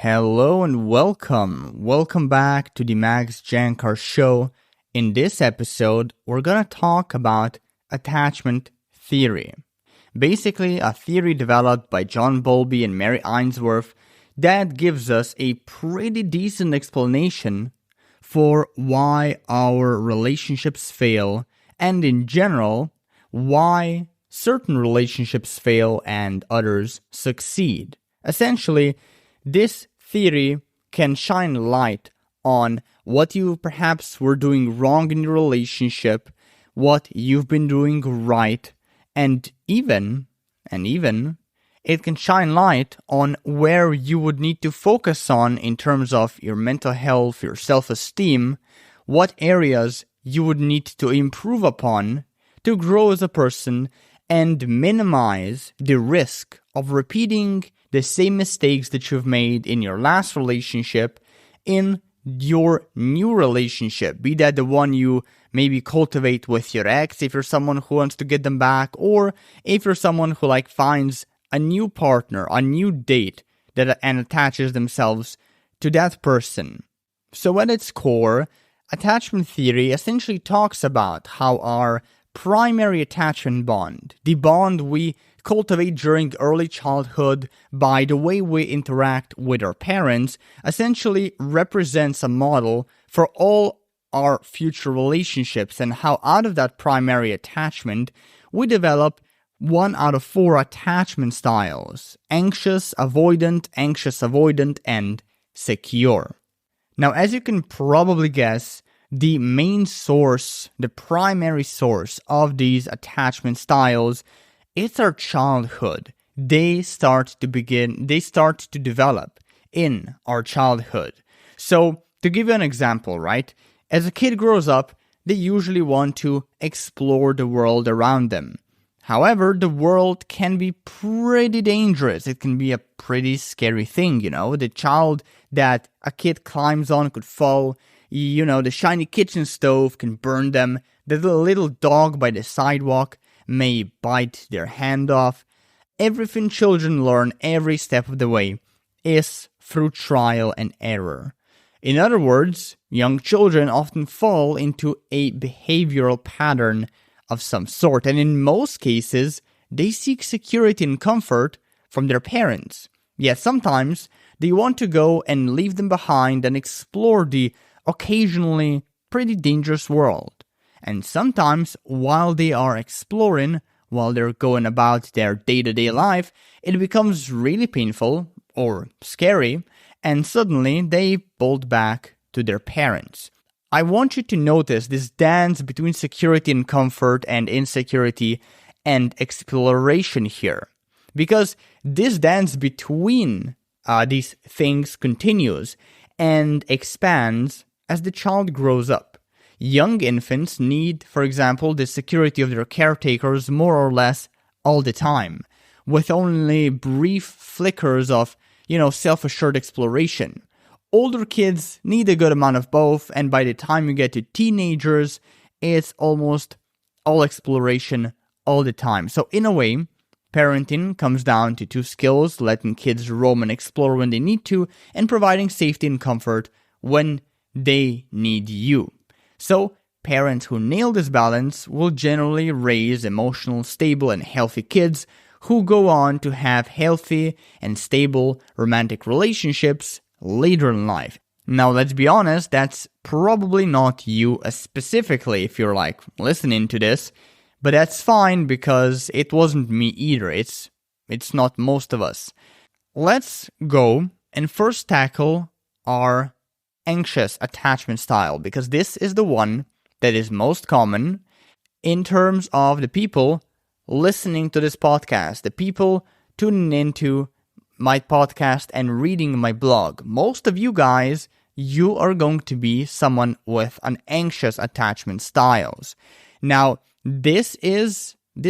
Hello and welcome. Welcome back to the Max Jancar Show. In this episode, we're going to talk about attachment theory. Basically, a theory developed by John Bowlby and Mary Ainsworth that gives us a pretty decent explanation for why our relationships fail and in general, why certain relationships fail and others succeed. Essentially, this theory can shine light on what you perhaps were doing wrong in your relationship, what you've been doing right, and even, it can shine light on where you would need to focus on in terms of your mental health, your self-esteem, what areas you would need to improve upon to grow as a person and minimize the risk of repeating the same mistakes that you've made in your last relationship in your new relationship, be that the one you maybe cultivate with your ex if you're someone who wants to get them back, or if you're someone who finds a new partner, a new date and attaches themselves to that person. So at its core, attachment theory essentially talks about how our primary attachment bond, the bond we cultivate during early childhood by the way we interact with our parents, essentially represents a model for all our future relationships, and how out of that primary attachment, we develop 1 out of 4 attachment styles: anxious, avoidant, and secure. Now, as you can probably guess, the main source, the primary source of these attachment styles, it's our childhood. They start to develop in our childhood. So, to give you an example, right? As a kid grows up, they usually want to explore the world around them. However, the world can be pretty dangerous. It can be a pretty scary thing, The child that a kid climbs on could fall. The shiny kitchen stove can burn them. The little dog by the sidewalk may bite their hand off. Everything children learn every step of the way is through trial and error. In other words, young children often fall into a behavioral pattern of some sort, and in most cases, they seek security and comfort from their parents. Yet sometimes, they want to go and leave them behind and explore the occasionally pretty dangerous world. And sometimes, while they are exploring, while they're going about their day-to-day life, it becomes really painful or scary, and suddenly they bolt back to their parents. I want you to notice this dance between security and comfort and insecurity and exploration here, because this dance between these things continues and expands as the child grows up. Young infants need, for example, the security of their caretakers more or less all the time, with only brief flickers of, self-assured exploration. Older kids need a good amount of both, and by the time you get to teenagers, it's almost all exploration all the time. So in a way, parenting comes down to 2 skills: letting kids roam and explore when they need to, and providing safety and comfort when they need you. So, parents who nail this balance will generally raise emotional, stable, and healthy kids who go on to have healthy and stable romantic relationships later in life. Now, let's be honest, that's probably not you specifically if you're listening to this, but that's fine because it wasn't me either. It's not most of us. Let's go and first tackle our anxious attachment style, because this is the one that is most common in terms of the people listening to this podcast, the people tuning into my podcast and reading my blog. Most of you guys, you are going to be someone with an anxious attachment styles. Now, this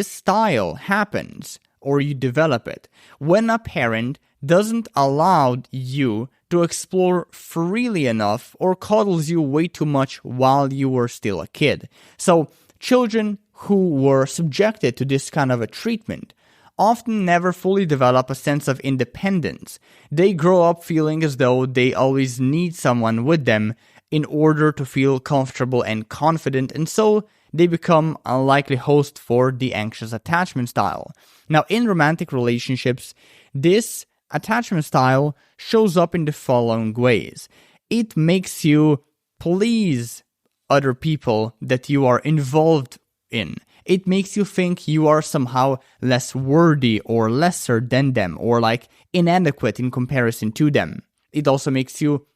style happens, or you develop it, when a parent doesn't allow you to explore freely enough or coddles you way too much while you were still a kid. So children who were subjected to this kind of a treatment often never fully develop a sense of independence. They grow up feeling as though they always need someone with them in order to feel comfortable and confident, and so they become a likely host for the anxious attachment style. Now, in romantic relationships, this attachment style shows up in the following ways. It makes you please other people that you are involved in. It makes you think you are somehow less worthy or lesser than them, or like inadequate in comparison to them. It also makes you,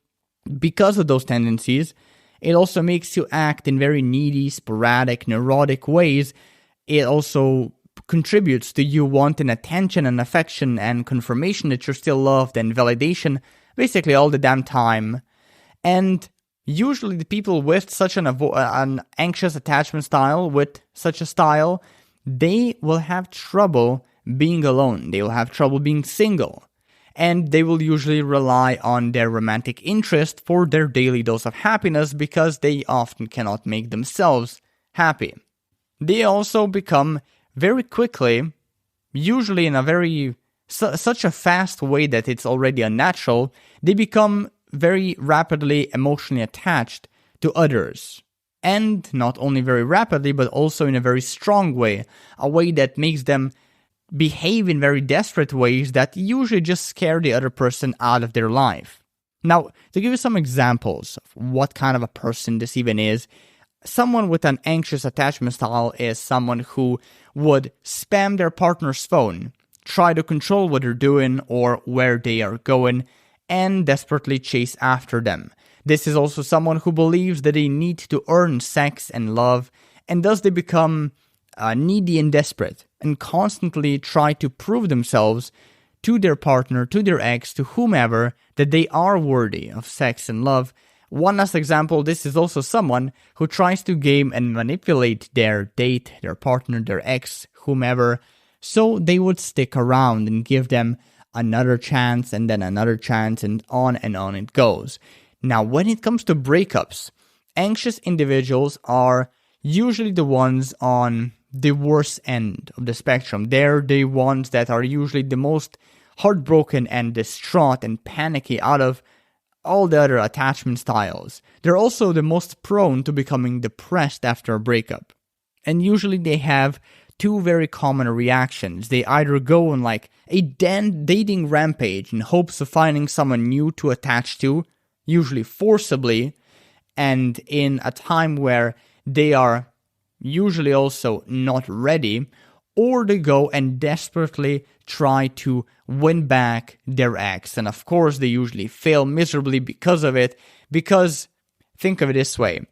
because of those tendencies, it also makes you act in very needy, sporadic, neurotic ways. It also contributes to you wanting attention and affection and confirmation that you're still loved and validation basically all the damn time. And usually the people with such an anxious attachment style, with such a style, they will have trouble being alone. They will have trouble being single. And they will usually rely on their romantic interest for their daily dose of happiness because they often cannot make themselves happy. They also become very quickly, usually in a such a fast way that it's already unnatural, they become very rapidly emotionally attached to others. And not only very rapidly, but also in a very strong way, a way that makes them behave in very desperate ways that usually just scare the other person out of their life. Now, to give you some examples of what kind of a person this even is, someone with an anxious attachment style is someone who would spam their partner's phone, try to control what they're doing or where they are going, and desperately chase after them. This is also someone who believes that they need to earn sex and love, and thus they become needy and desperate, and constantly try to prove themselves to their partner, to their ex, to whomever, that they are worthy of sex and love. One last example, this is also someone who tries to game and manipulate their date, their partner, their ex, whomever, so they would stick around and give them another chance and then another chance, and on it goes. Now, when it comes to breakups, anxious individuals are usually the ones on the worst end of the spectrum. They're the ones that are usually the most heartbroken and distraught and panicky out of all the other attachment styles. They're also the most prone to becoming depressed after a breakup. And usually they have two very common reactions. They either go on like a dating rampage in hopes of finding someone new to attach to, usually forcibly, and in a time where they are usually also not ready, or they go and desperately try to win back their ex. And of course, they usually fail miserably because of it, because think of it this way.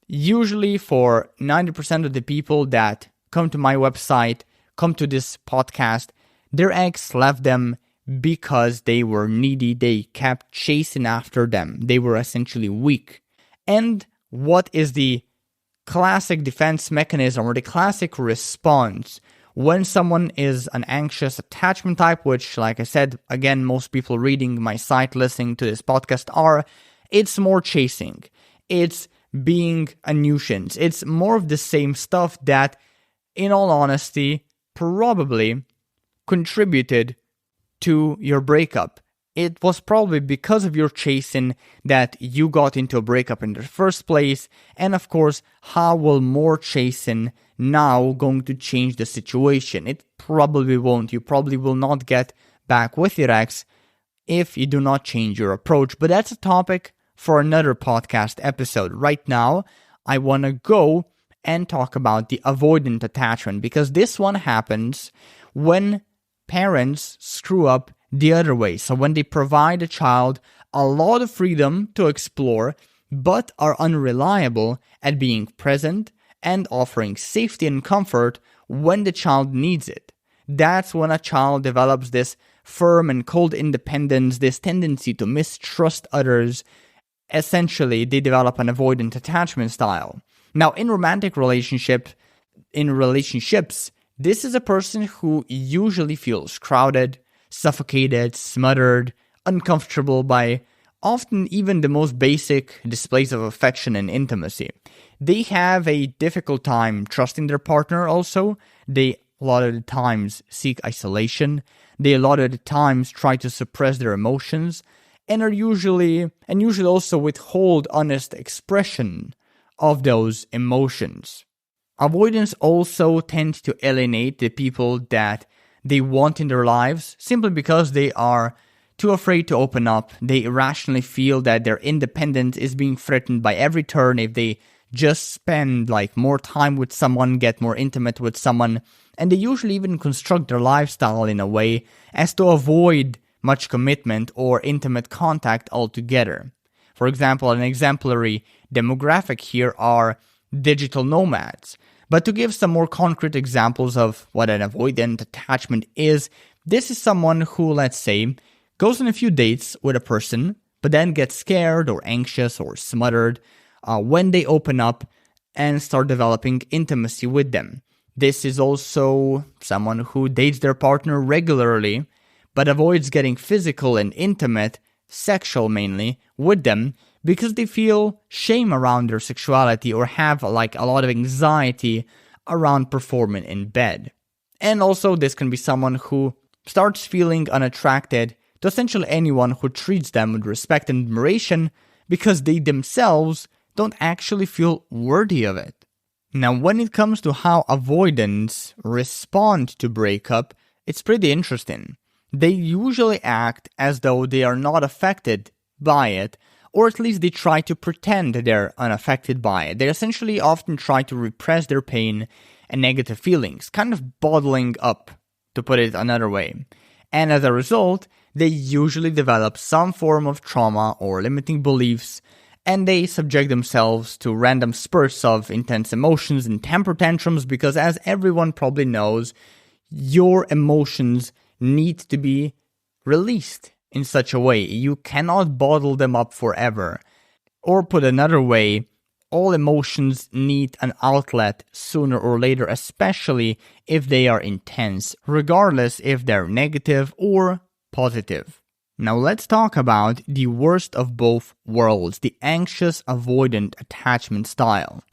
Usually for 90% of the people that come to my website, come to this podcast, their ex left them because they were needy. They kept chasing after them. They were essentially weak. And what is the classic defense mechanism or the classic response when someone is an anxious attachment type, which, like I said, again, most people reading my site, listening to this podcast are, it's more chasing. It's being a nuisance. It's more of the same stuff that, in all honesty, probably contributed to your breakup. It was probably because of your chasing that you got into a breakup in the first place. And of course, how will more chasing now going to change the situation? It probably won't. You probably will not get back with your ex if you do not change your approach. But that's a topic for another podcast episode. Right now, I want to go and talk about the avoidant attachment, because this one happens when parents screw up the other way. So when they provide a child a lot of freedom to explore, but are unreliable at being present and offering safety and comfort when the child needs it. That's when a child develops this firm and cold independence, this tendency to mistrust others. Essentially, they develop an avoidant attachment style. Now, in relationships, this is a person who usually feels crowded, suffocated, smothered, uncomfortable by often even the most basic displays of affection and intimacy. They have a difficult time trusting their partner also. They a lot of the times seek isolation. They a lot of the times try to suppress their emotions and usually also withhold honest expression of those emotions. Avoidance also tends to alienate the people that they want in their lives simply because they are too afraid to open up. They irrationally feel that their independence is being threatened by every turn if they just spend more time with someone, get more intimate with someone, and they usually even construct their lifestyle in a way as to avoid much commitment or intimate contact altogether. For example, an exemplary demographic here are digital nomads. But to give some more concrete examples of what an avoidant attachment is, this is someone who, let's say, goes on a few dates with a person, but then gets scared or anxious or smothered when they open up and start developing intimacy with them. This is also someone who dates their partner regularly, but avoids getting physical and intimate, sexual mainly, with them because they feel shame around their sexuality or have a lot of anxiety around performing in bed. And also this can be someone who starts feeling unattracted to essentially anyone who treats them with respect and admiration because they themselves don't actually feel worthy of it. Now, when it comes to how avoidants respond to breakup, it's pretty interesting. They usually act as though they are not affected by it, or at least they try to pretend they're unaffected by it. They essentially often try to repress their pain and negative feelings, kind of bottling up, to put it another way. And as a result, they usually develop some form of trauma or limiting beliefs, and they subject themselves to random spurts of intense emotions and temper tantrums because, as everyone probably knows, your emotions need to be released in such a way. You cannot bottle them up forever. Or put another way, all emotions need an outlet sooner or later, especially if they are intense, regardless if they're negative or positive. Now let's talk about the worst of both worlds, the anxious avoidant attachment style.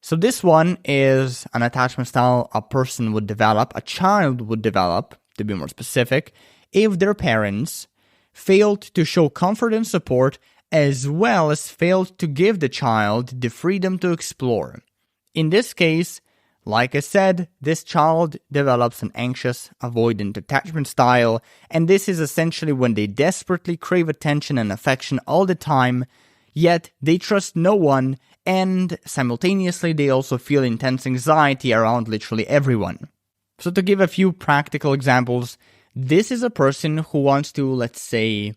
So this one is an attachment style a person would develop, a child would develop, to be more specific, if their parents failed to show comfort and support, as well as failed to give the child the freedom to explore. In this case, like I said, this child develops an anxious avoidant attachment style, and this is essentially when they desperately crave attention and affection all the time, yet they trust no one, and simultaneously they also feel intense anxiety around literally everyone. So to give a few practical examples, this is a person who wants to, let's say,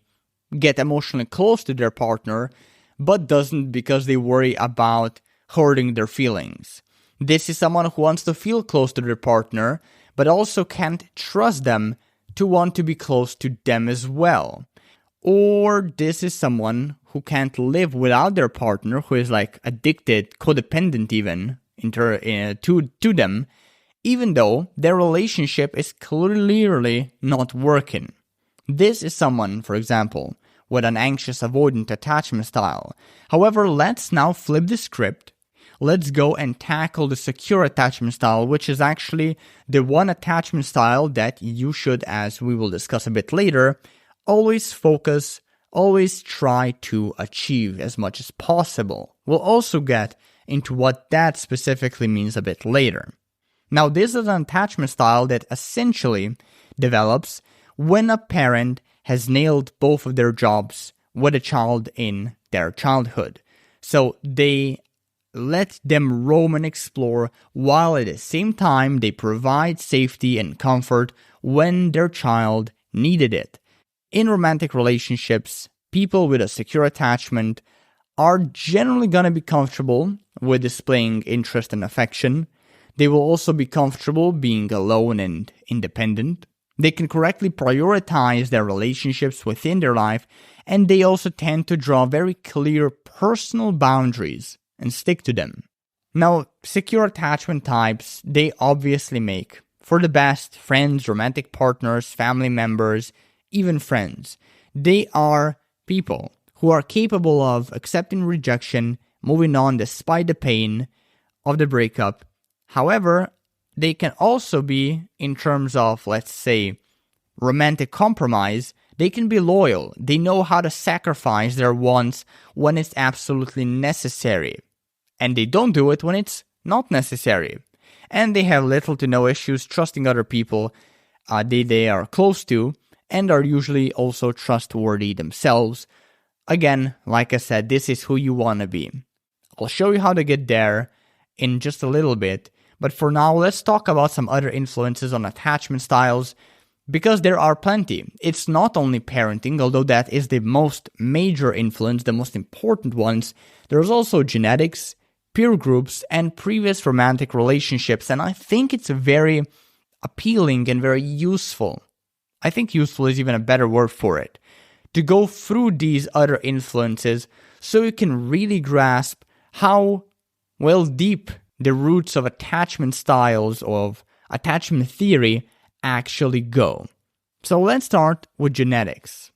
get emotionally close to their partner, but doesn't because they worry about hurting their feelings. This is someone who wants to feel close to their partner, but also can't trust them to want to be close to them as well. Or this is someone who can't live without their partner, who is addicted, codependent even, to them, even though their relationship is clearly not working. This is someone, for example, with an anxious avoidant attachment style. However, let's now flip the script. Let's go and tackle the secure attachment style, which is actually the one attachment style that you should, as we will discuss a bit later, always focus, always try to achieve as much as possible. We'll also get into what that specifically means a bit later. Now, this is an attachment style that essentially develops when a parent has nailed both of their jobs with a child in their childhood. So they let them roam and explore while at the same time they provide safety and comfort when their child needed it. In romantic relationships, people with a secure attachment are generally going to be comfortable with displaying interest and affection. They will also be comfortable being alone and independent. They can correctly prioritize their relationships within their life, and they also tend to draw very clear personal boundaries and stick to them. Now, secure attachment types, they obviously make for the best friends, romantic partners, family members, even friends. They are people who are capable of accepting rejection, moving on despite the pain of the breakup. However, they can also be, in terms of, let's say, romantic compromise, they can be loyal. They know how to sacrifice their wants when it's absolutely necessary. And they don't do it when it's not necessary. And they have little to no issues trusting other people they are close to, and are usually also trustworthy themselves. Again, like I said, this is who you want to be. I'll show you how to get there in just a little bit, but for now, let's talk about some other influences on attachment styles, because there are plenty. It's not only parenting, although that is the most major influence, the most important ones. There's also genetics, peer groups, and previous romantic relationships, and I think it's very appealing and very useful. I think useful is even a better word for it. To go through these other influences so you can really grasp how, well, deep the roots of attachment styles, of attachment theory, actually go. So let's start with genetics.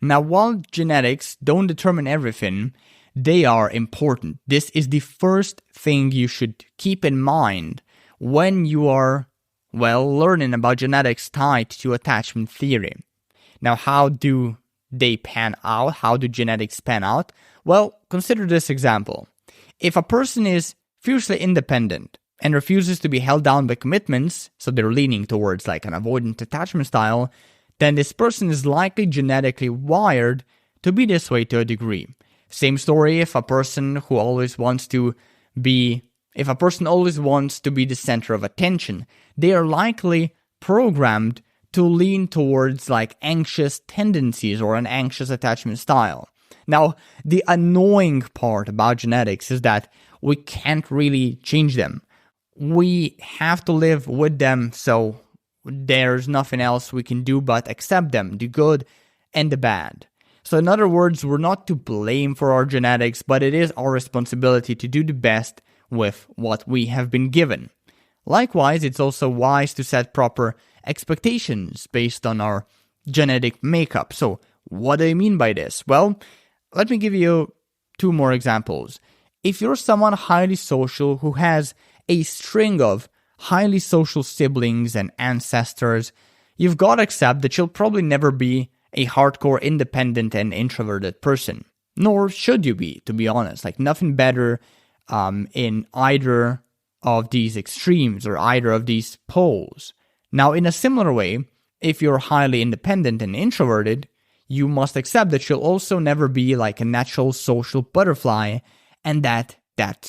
Now, while genetics don't determine everything, they are important. This is the first thing you should keep in mind when you are, well, learning about genetics tied to attachment theory. Now, how do they pan out? How do genetics pan out? Well, consider this example. If a person is fiercely independent and refuses to be held down by commitments, so they're leaning towards like an avoidant attachment style, then this person is likely genetically wired to be this way to a degree. Same story if a person always wants to be the center of attention, they are likely programmed to lean towards like anxious tendencies or an anxious attachment style. Now, the annoying part about genetics is that we can't really change them. We have to live with them, so there's nothing else we can do but accept them, the good and the bad. So in other words, we're not to blame for our genetics, but it is our responsibility to do the best with what we have been given. Likewise, it's also wise to set proper expectations based on our genetic makeup. So what do I mean by this? Well, let me give you two more examples. If you're someone highly social who has a string of highly social siblings and ancestors, you've got to accept that you'll probably never be a hardcore independent and introverted person. Nor should you be, to be honest. Like nothing better in either of these extremes or either of these poles. Now, in a similar way, if you're highly independent and introverted, you must accept that you'll also never be like a natural social butterfly, and that's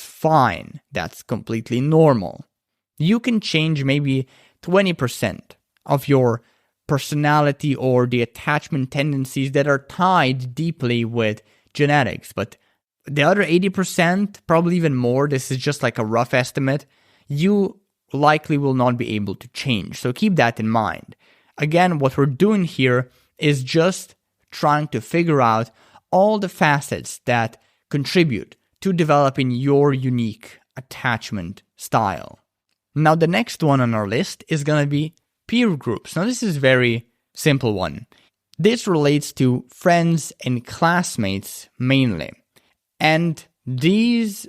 fine. That's completely normal. You can change maybe 20% of your personality or the attachment tendencies that are tied deeply with genetics, but the other 80%, probably even more, this is just like a rough estimate, you likely will not be able to change. So keep that in mind. Again, what we're doing here is just trying to figure out all the facets that contribute to developing your unique attachment style. Now, the next one on our list is going to be peer groups. Now, this is a very simple one. This relates to friends and classmates mainly. And these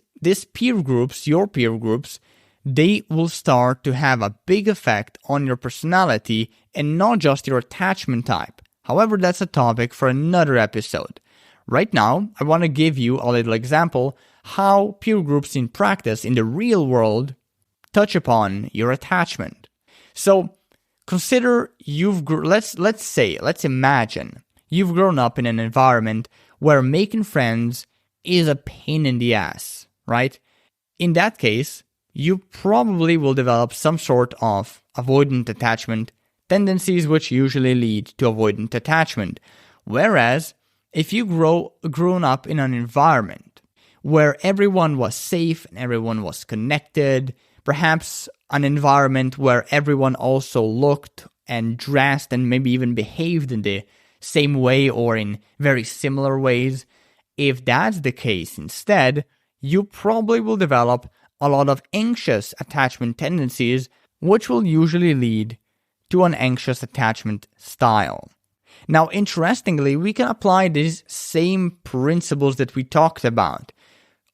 peer groups, your peer groups, they will start to have a big effect on your personality and not just your attachment type. However, that's a topic for another episode. Right now, I want to give you a little example how peer groups in practice in the real world touch upon your attachment. So, consider let's imagine you've grown up in an environment where making friends is a pain in the ass, right? In that case, you probably will develop some sort of avoidant attachment tendencies, which usually lead to avoidant attachment. Whereas, if you grown up in an environment where everyone was safe and everyone was connected, perhaps an environment where everyone also looked and dressed and maybe even behaved in the same way or in very similar ways, if that's the case instead, you probably will develop a lot of anxious attachment tendencies, which will usually lead to an anxious attachment style. Now, interestingly, we can apply these same principles that we talked about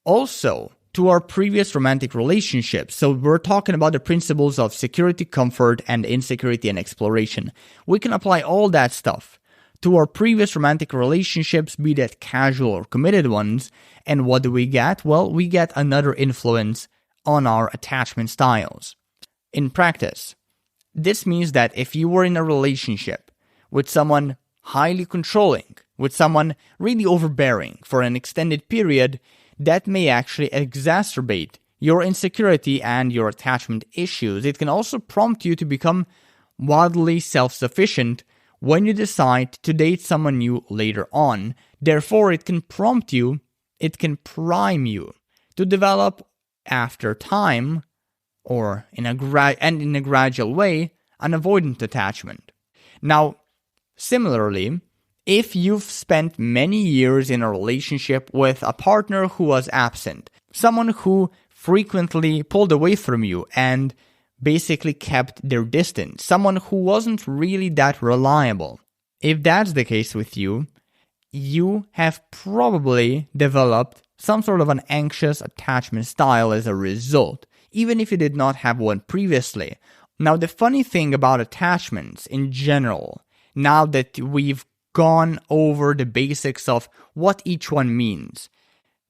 also to our previous romantic relationships. So we're talking about the principles of security, comfort, and insecurity and exploration. We can apply all that stuff to our previous romantic relationships, be that casual or committed ones. And what do we get? Well, we get another influence on our attachment styles. In practice, this means that if you were in a relationship with someone highly controlling, with someone really overbearing for an extended period, that may actually exacerbate your insecurity and your attachment issues. It can also prompt you to become wildly self-sufficient when you decide to date someone new later on. Therefore, it can prompt you, it can prime you to develop after time or in a gradual way an avoidant attachment. Now, similarly, if you've spent many years in a relationship with a partner who was absent, someone who frequently pulled away from you and basically kept their distance, someone who wasn't really that reliable, if that's the case with you, you have probably developed some sort of an anxious attachment style as a result, even if you did not have one previously. Now, the funny thing about attachments in general, now that we've gone over the basics of what each one means,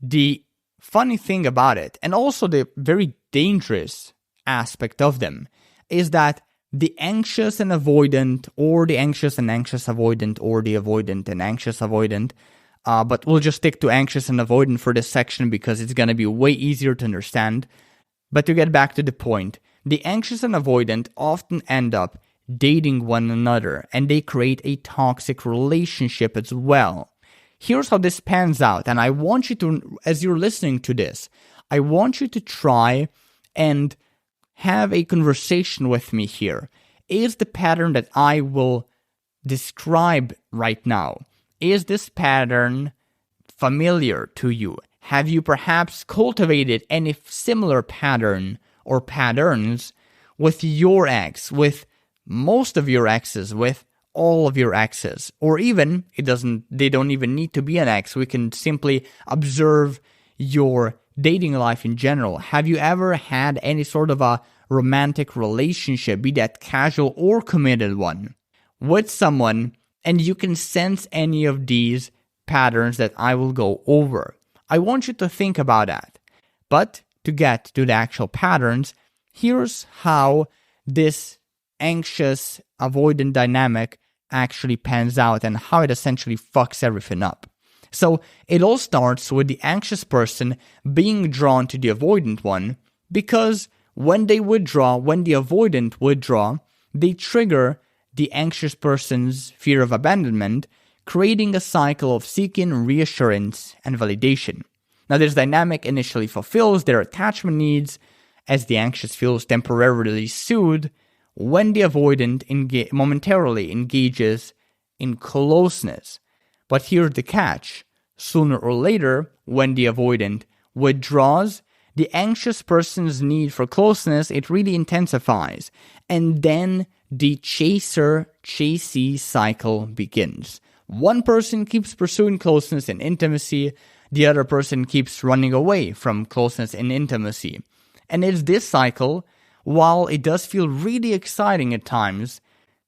the funny thing about it, and also the very dangerous aspect of them, is that the anxious and avoidant, or the anxious and anxious avoidant, or the avoidant and anxious avoidant, but we'll just stick to anxious and avoidant for this section because it's going to be way easier to understand. But to get back to the point, the anxious and avoidant often end up dating one another, and they create a toxic relationship as well. Here's how this pans out, and I want you to, as you're listening to this, I want you to try and have a conversation with me here. Is the pattern that I will describe right now, is this pattern familiar to you? Have you perhaps cultivated any similar pattern or patterns with your ex, with most of your exes, with all of your exes, or even they don't even need to be an ex. We can simply observe your dating life in general. Have you ever had any sort of a romantic relationship, be that casual or committed one, with someone, and you can sense any of these patterns that I will go over? I want you to think about that. But to get to the actual patterns, here's how this anxious avoidant dynamic actually pans out and how it essentially fucks everything up. So it all starts with the anxious person being drawn to the avoidant one because when they withdraw, when the avoidant withdraw, they trigger the anxious person's fear of abandonment, creating a cycle of seeking reassurance and validation. Now, this dynamic initially fulfills their attachment needs as the anxious feels temporarily soothed when the avoidant momentarily engages in closeness. But here's the catch. Sooner or later, when the avoidant withdraws, the anxious person's need for closeness, it really intensifies. And then the chaser-chasee cycle begins. One person keeps pursuing closeness and intimacy, the other person keeps running away from closeness and intimacy. And it's this cycle, while it does feel really exciting at times,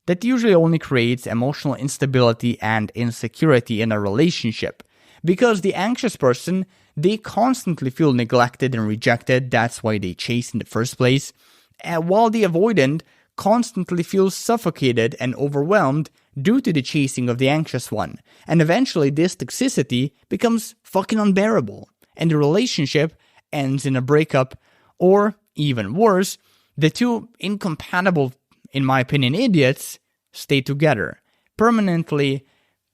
that usually only creates emotional instability and insecurity in a relationship. Because the anxious person, they constantly feel neglected and rejected, that's why they chase in the first place, while the avoidant constantly feels suffocated and overwhelmed due to the chasing of the anxious one. And eventually this toxicity becomes fucking unbearable, and the relationship ends in a breakup, or even worse, the two incompatible, in my opinion, idiots stay together, permanently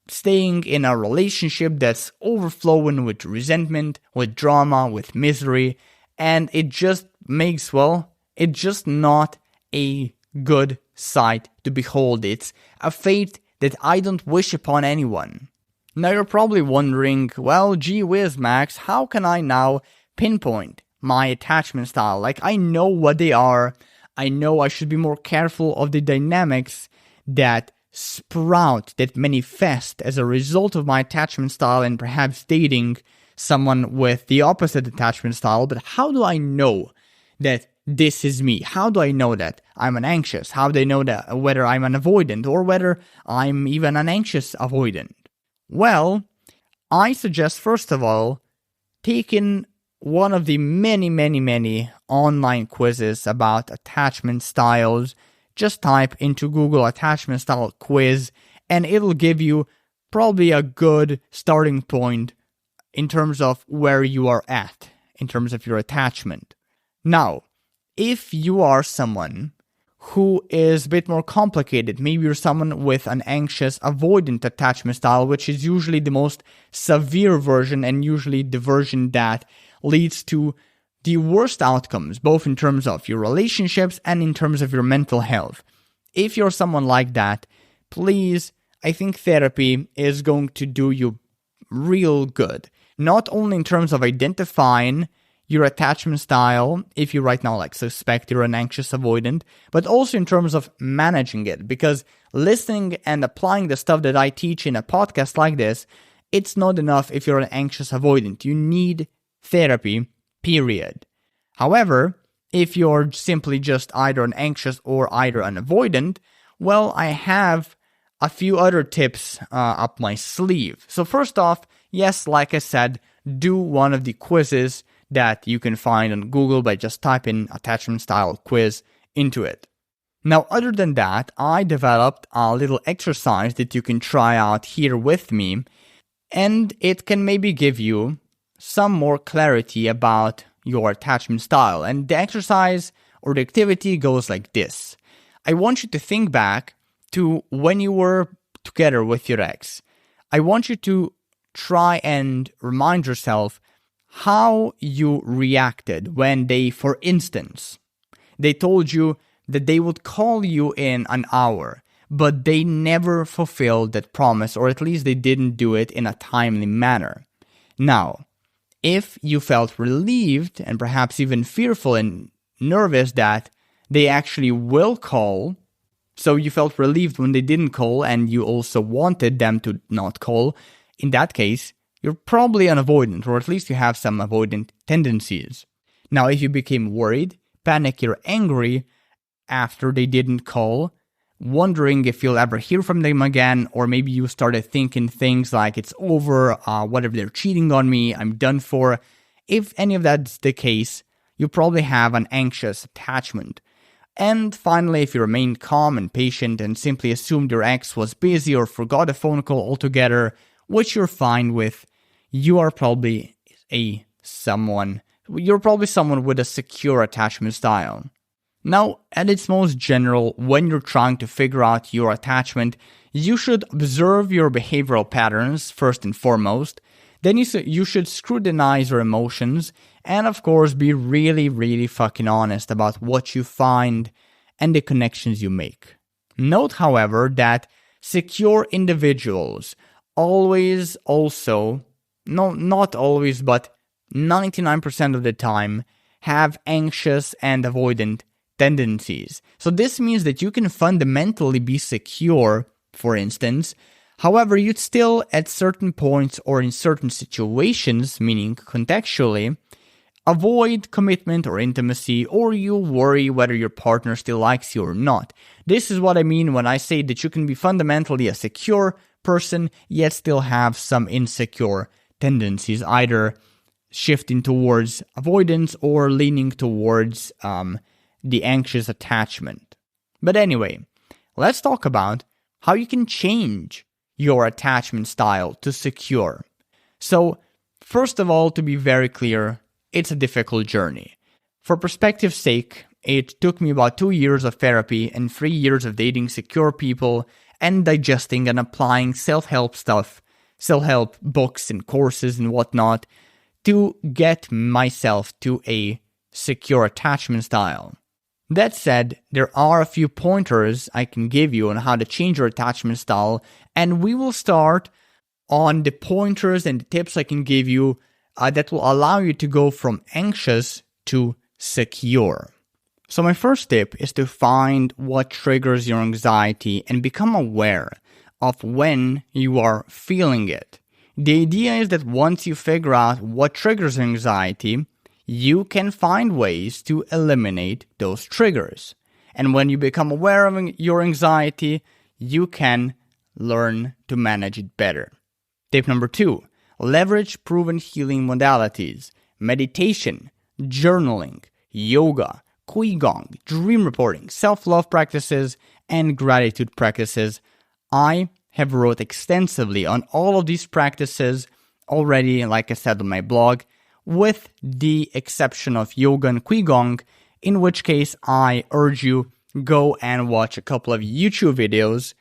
staying in a relationship that's overflowing with resentment, with drama, with misery, and it just makes, it's just not a good sight to behold. It's a fate that I don't wish upon anyone. Now you're probably wondering, well, gee whiz, Max, how can I now pinpoint my attachment style? Like, I know what they are. I know I should be more careful of the dynamics that sprout, that manifest as a result of my attachment style and perhaps dating someone with the opposite attachment style, but how do I know that this is me? How do I know that I'm an anxious? How do I know that whether I'm an avoidant or whether I'm even an anxious avoidant? Well, I suggest, first of all, taking one of the many online quizzes about attachment styles. Just type into Google attachment style quiz and it'll give you probably a good starting point in terms of where you are at, in terms of your attachment. Now, if you are someone who is a bit more complicated, maybe you're someone with an anxious avoidant attachment style, which is usually the most severe version and usually the version that leads to the worst outcomes, both in terms of your relationships and in terms of your mental health. If you're someone like that, please, I think therapy is going to do you real good. Not only in terms of identifying your attachment style, if you right now suspect you're an anxious avoidant, but also in terms of managing it. Because listening and applying the stuff that I teach in a podcast like this, it's not enough if you're an anxious avoidant. You need therapy, period. However, if you're simply just either an anxious or either an avoidant, well, I have a few other tips up my sleeve. So first off, yes, like I said, do one of the quizzes that you can find on Google by just typing attachment style quiz into it. Now, other than that, I developed a little exercise that you can try out here with me, and it can maybe give you some more clarity about your attachment style. And the exercise or the activity goes like this. I want you to think back to when you were together with your ex. I want you to try and remind yourself how you reacted when they, for instance, they told you that they would call you in an hour, but they never fulfilled that promise, or at least they didn't do it in a timely manner. Now, if you felt relieved and perhaps even fearful and nervous that they actually will call, so you felt relieved when they didn't call and you also wanted them to not call, in that case, you're probably an avoidant, or at least you have some avoidant tendencies. Now, if you became worried, panic, you're angry after they didn't call, wondering if you'll ever hear from them again, or maybe you started thinking things like it's over, what if they're cheating on me, I'm done for. If any of that's the case, you probably have an anxious attachment. And finally, if you remained calm and patient and simply assumed your ex was busy or forgot a phone call altogether, which you're fine with, you're probably someone with a secure attachment style. Now, at its most general, when you're trying to figure out your attachment, you should observe your behavioral patterns first and foremost. Then you should scrutinize your emotions and, of course, be really fucking honest about what you find and the connections you make. Note, however, that secure individuals always also, no, not always, but 99% of the time, have anxious and avoidant tendencies. So this means that you can fundamentally be secure, for instance. However, you'd still, at certain points or in certain situations, meaning contextually, avoid commitment or intimacy, or you worry whether your partner still likes you or not. This is what I mean when I say that you can be fundamentally a secure person, yet still have some insecure tendencies, either shifting towards avoidance or leaning towards the anxious attachment. But anyway, let's talk about how you can change your attachment style to secure. So, first of all, to be very clear, it's a difficult journey. For perspective's sake, it took me about 2 years of therapy and 3 years of dating secure people and digesting and applying self-help stuff, self-help books and courses and whatnot, to get myself to a secure attachment style. That said, there are a few pointers I can give you on how to change your attachment style, and we will start on the pointers and the tips I can give you that will allow you to go from anxious to secure. So my first tip is to find what triggers your anxiety and become aware of when you are feeling it. The idea is that once you figure out what triggers anxiety, you can find ways to eliminate those triggers. And when you become aware of your anxiety, you can learn to manage it better. Tip number 2, leverage proven healing modalities: meditation, journaling, yoga, qigong, dream reporting, self-love practices, and gratitude practices. I have wrote extensively on all of these practices already, like I said on my blog, with the exception of yoga and qigong, in which case I urge you go and watch a couple of YouTube videos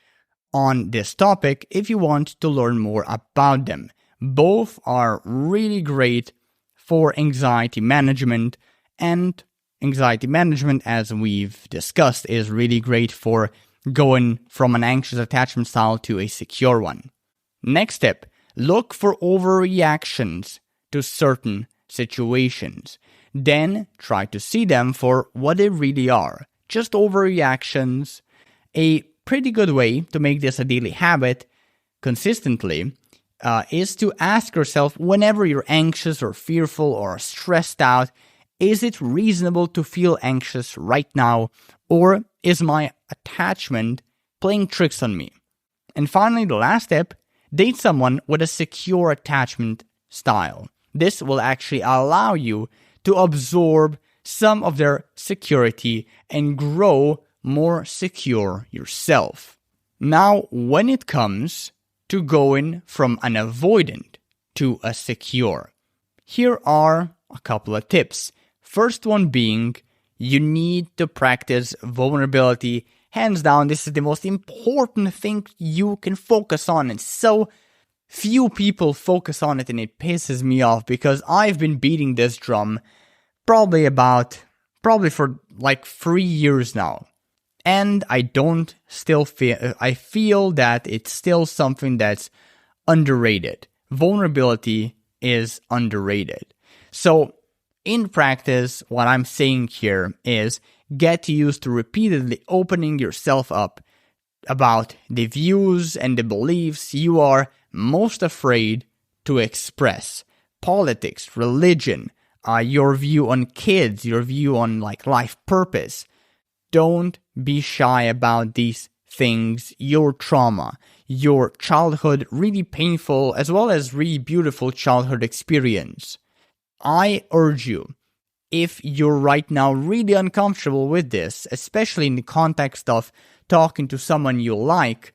on this topic if you want to learn more about them. Both are really great for anxiety management, and anxiety management, as we've discussed, is really great for going from an anxious attachment style to a secure one. Next tip, look for overreactions to certain situations. Then try to see them for what they really are. Just overreactions. A pretty good way to make this a daily habit consistently is to ask yourself whenever you're anxious or fearful or stressed out, is it reasonable to feel anxious right now, or is my attachment playing tricks on me? And finally, the last step, date someone with a secure attachment style. This will actually allow you to absorb some of their security and grow more secure yourself. Now, when it comes to going from an avoidant to a secure, here are a couple of tips. First one being, you need to practice vulnerability. Hands down, this is the most important thing you can focus on, and so few people focus on it, and it pisses me off because I've been beating this drum probably for like 3 years now. And I feel that it's still something that's underrated. Vulnerability is underrated. So in practice, what I'm saying here is get used to repeatedly opening yourself up about the views and the beliefs you are most afraid to express. Politics, religion, your view on kids, your view on like life purpose. Don't be shy about these things, your trauma, your childhood, really painful as well as really beautiful childhood experience. I urge you, if you're right now really uncomfortable with this, especially in the context of talking to someone you like,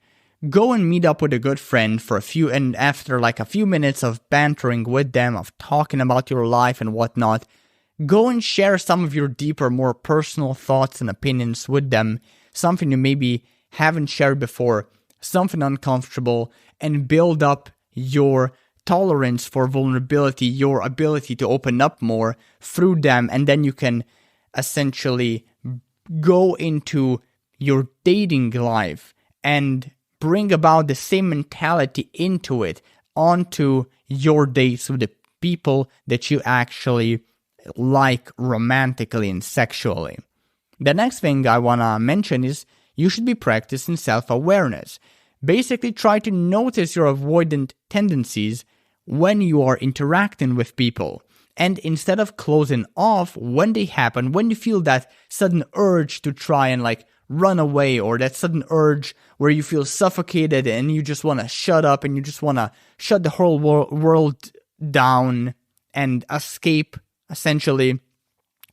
go and meet up with a good friend and after like a few minutes of bantering with them, of talking about your life and whatnot, go and share some of your deeper, more personal thoughts and opinions with them, something you maybe haven't shared before, something uncomfortable, and build up your tolerance for vulnerability, your ability to open up more through them, and then you can essentially go into your dating life and bring about the same mentality into it, onto your dates with the people that you actually like romantically and sexually. The next thing I want to mention is you should be practicing self-awareness. Basically, try to notice your avoidant tendencies when you are interacting with people. And instead of closing off when they happen, when you feel that sudden urge to try and like run away, or that sudden urge where you feel suffocated and you just want to shut up and you just want to shut the whole world down and escape, essentially,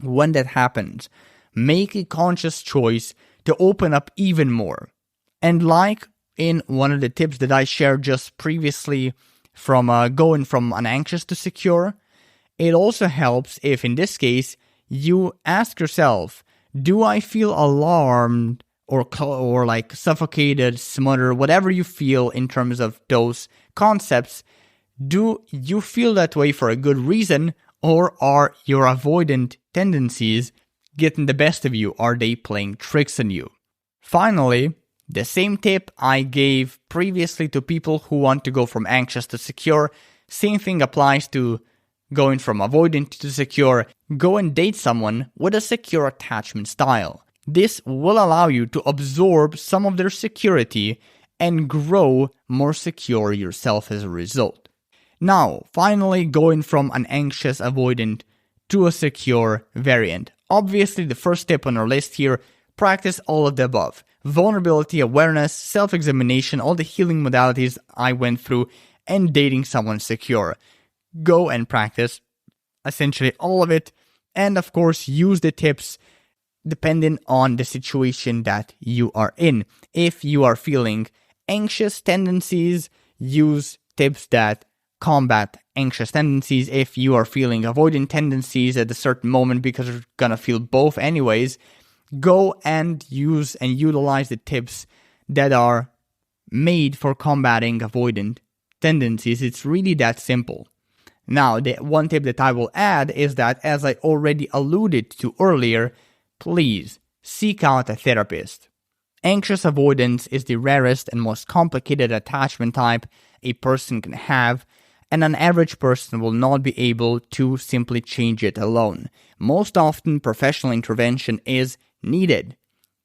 when that happens, make a conscious choice to open up even more. And like in one of the tips that I shared just previously from going from an anxious to secure, it also helps if, in this case, you ask yourself, do I feel alarmed or like suffocated, smothered, whatever you feel in terms of those concepts? Do you feel that way for a good reason, or are your avoidant tendencies getting the best of you? Are they playing tricks on you? Finally, the same tip I gave previously to people who want to go from anxious to secure, same thing applies to going from avoidant to secure. Go and date someone with a secure attachment style. This will allow you to absorb some of their security and grow more secure yourself as a result. Now, finally going from an anxious avoidant to a secure variant. Obviously, the first tip on our list here, practice all of the above. Vulnerability, awareness, self-examination, all the healing modalities I went through, and dating someone secure. Go and practice essentially all of it, and of course use the tips depending on the situation that you are in. If you are feeling anxious tendencies, use tips that combat anxious tendencies. If you are feeling avoidant tendencies at a certain moment because you're gonna feel both anyways, go and use and utilize the tips that are made for combating avoidant tendencies. It's really that simple. Now, the one tip that I will add is that, as I already alluded to earlier, please seek out a therapist. Anxious avoidance is the rarest and most complicated attachment type a person can have, and an average person will not be able to simply change it alone. Most often, professional intervention is needed.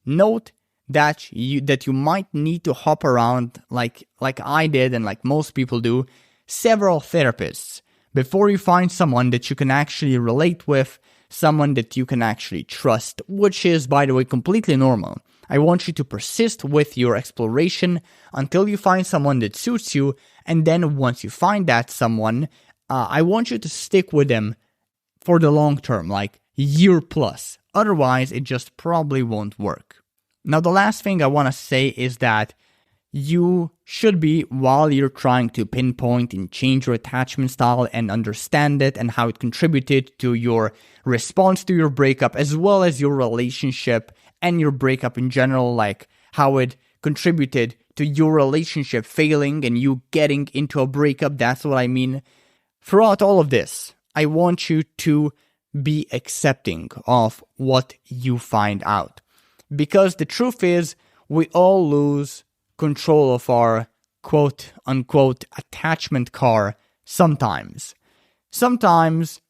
Note that you might need to hop around like I did and like most people do, several therapists before you find someone that you can actually relate with, someone that you can actually trust, which is, by the way, completely normal. I want you to persist with your exploration until you find someone that suits you, and then once you find that someone, I want you to stick with them for the long term, like year plus. Otherwise, it just probably won't work. Now, the last thing I want to say is that you should be, while you're trying to pinpoint and change your attachment style and understand it and how it contributed to your response to your breakup, as well as your relationship and your breakup in general, like how it contributed to your relationship failing and you getting into a breakup, that's what I mean. Throughout all of this, I want you to be accepting of what you find out. Because the truth is, we all lose control of our quote-unquote attachment car sometimes. Sometimes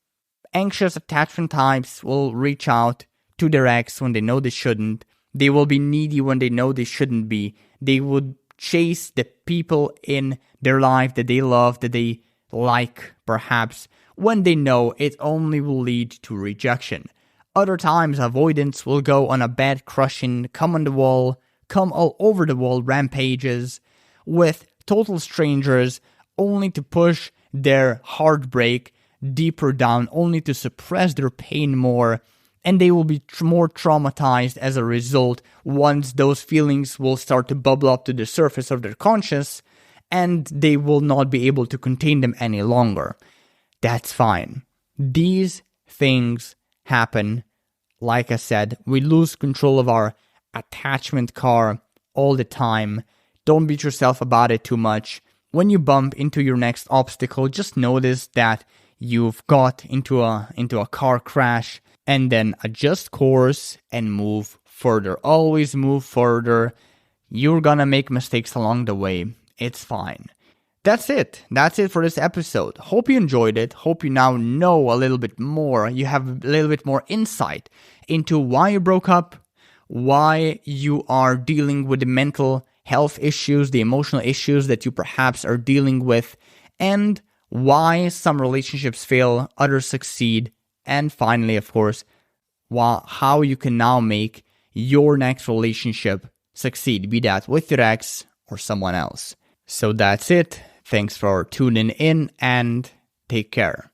anxious attachment types will reach out to their ex when they know they shouldn't. They will be needy when they know they shouldn't be. They would chase the people in their life that they love, that they like, perhaps, when they know it only will lead to rejection. Other times, avoidance will go on a bed crushing, come all over the wall rampages with total strangers, only to push their heartbreak deeper down, only to suppress their pain more, and they will be more traumatized as a result once those feelings will start to bubble up to the surface of their conscious, and they will not be able to contain them any longer. That's fine. These things happen. Like I said, we lose control of our attachment car all the time. Don't beat yourself about it too much. When you bump into your next obstacle, just notice that you've got into a car crash, and then adjust course and move further. Always move further. You're gonna make mistakes along the way. It's fine. That's it. That's it for this episode. Hope you enjoyed it. Hope you now know a little bit more. You have a little bit more insight into why you broke up, why you are dealing with the mental health issues, the emotional issues that you perhaps are dealing with, and why some relationships fail, others succeed, and finally, of course, how you can now make your next relationship succeed, be that with your ex or someone else. So that's it. Thanks for tuning in and take care.